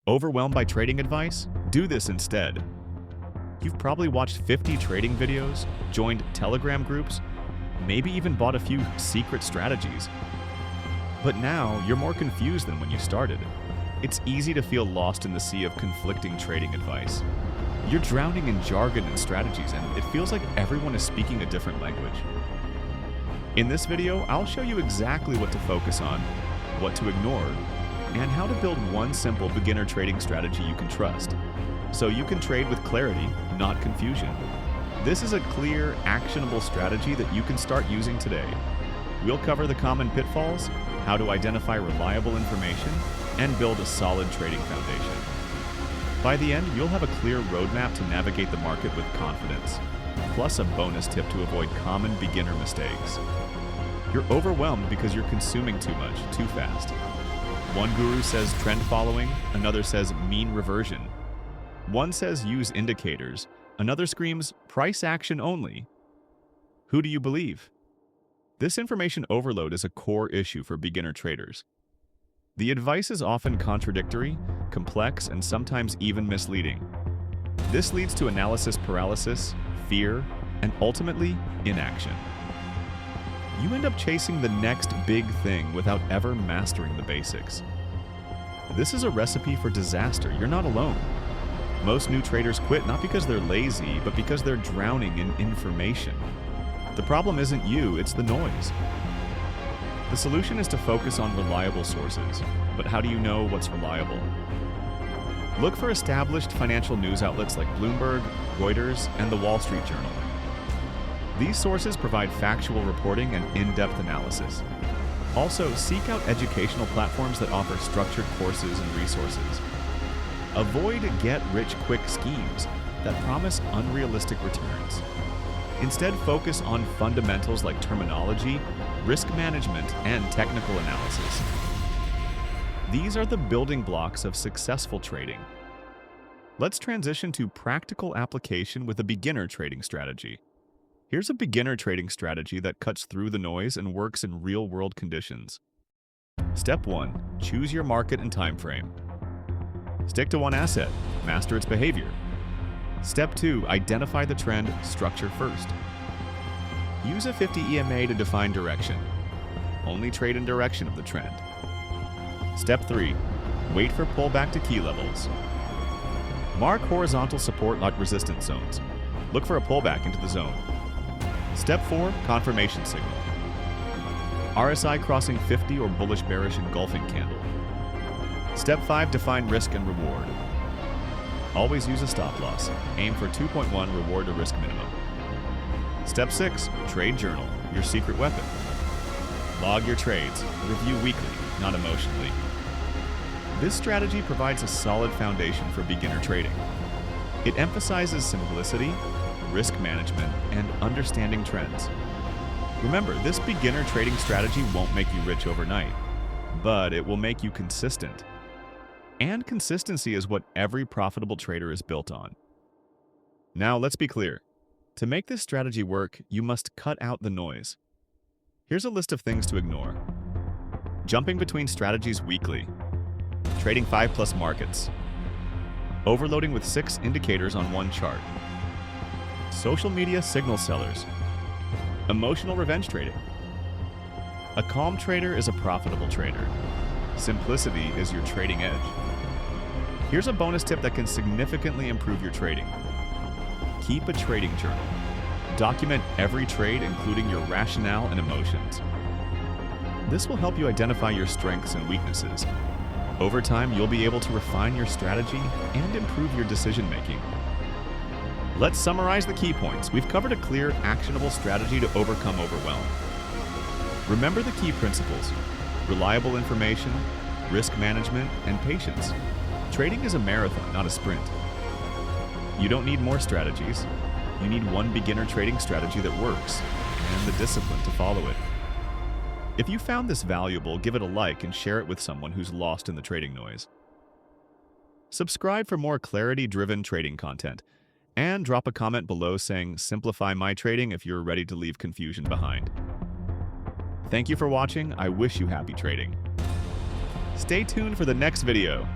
Overwhelmed by trading advice? Do this instead. You've probably watched 50 trading videos, joined Telegram groups, maybe even bought a few secret strategies. But now you're more confused than when you started. It's easy to feel lost in the sea of conflicting trading advice. You're drowning in jargon and strategies, and it feels like everyone is speaking a different language. In this video, I'll show you exactly what to focus on, what to ignore, and how to build one simple beginner trading strategy you can trust, so you can trade with clarity, not confusion. This is a clear, actionable strategy that you can start using today. We'll cover the common pitfalls, how to identify reliable information, and build a solid trading foundation. By the end, you'll have a clear roadmap to navigate the market with confidence, plus a bonus tip to avoid common beginner mistakes. You're overwhelmed because you're consuming too much, too fast. One guru says trend following, another says mean reversion. One says use indicators, another screams price action only. Who do you believe? This information overload is a core issue for beginner traders. The advice is often contradictory, complex, and sometimes even misleading. This leads to analysis paralysis, fear, and ultimately inaction. You end up chasing the next big thing without ever mastering the basics. This is a recipe for disaster. You're not alone. Most new traders quit not because they're lazy, but because they're drowning in information. The problem isn't you, it's the noise. The solution is to focus on reliable sources. But how do you know what's reliable? Look for established financial news outlets like Bloomberg, Reuters, and the Wall Street Journal. These sources provide factual reporting and in-depth analysis. Also, seek out educational platforms that offer structured courses and resources. Avoid get-rich-quick schemes that promise unrealistic returns. Instead, focus on fundamentals like terminology, risk management, and technical analysis. These are the building blocks of successful trading. Let's transition to practical application with a beginner trading strategy. Here's a beginner trading strategy that cuts through the noise and works in real-world conditions. Step 1. Choose your market and time frame. Stick to one asset. Master its behavior. Step 2. Identify the trend. Structure first. Use a 50 EMA to define direction. Only trade in direction of the trend. Step 3. Wait for pullback to key levels. Mark horizontal support like resistance zones. Look for a pullback into the zone. Step 4. Confirmation signal. RSI crossing 50 or bullish-bearish engulfing candle. Step 5. Define risk and reward. Always use a stop loss. Aim for 2.1 reward to risk minimum. Step 6. Trade journal, your secret weapon. Log your trades. Review weekly, not emotionally. This strategy provides a solid foundation for beginner trading. It emphasizes simplicity, risk management, and understanding trends. Remember, this beginner trading strategy won't make you rich overnight, but it will make you consistent. And consistency is what every profitable trader is built on. Now, let's be clear. To make this strategy work, you must cut out the noise. Here's a list of things to ignore. Jumping between strategies weekly. Trading 5+ markets. Overloading with 6 indicators on one chart. Social media signal sellers. Emotional revenge trading. A calm trader is a profitable trader. Simplicity is your trading edge. Here's a bonus tip that can significantly improve your trading. Keep a trading journal. Document every trade, including your rationale and emotions. This will help you identify your strengths and weaknesses. Over time, you'll be able to refine your strategy and improve your decision-making. Let's summarize the key points. We've covered a clear, actionable strategy to overcome overwhelm. Remember the key principles: reliable information, risk management, and patience. Trading is a marathon, not a sprint. You don't need more strategies. You need one beginner trading strategy that works, and the discipline to follow it. If you found this valuable, give it a like and share it with someone who's lost in the trading noise. Subscribe for more clarity-driven trading content, and drop a comment below saying "Simplify my trading" if you're ready to leave confusion behind. Thank you for watching. I wish you happy trading. Stay tuned for the next video.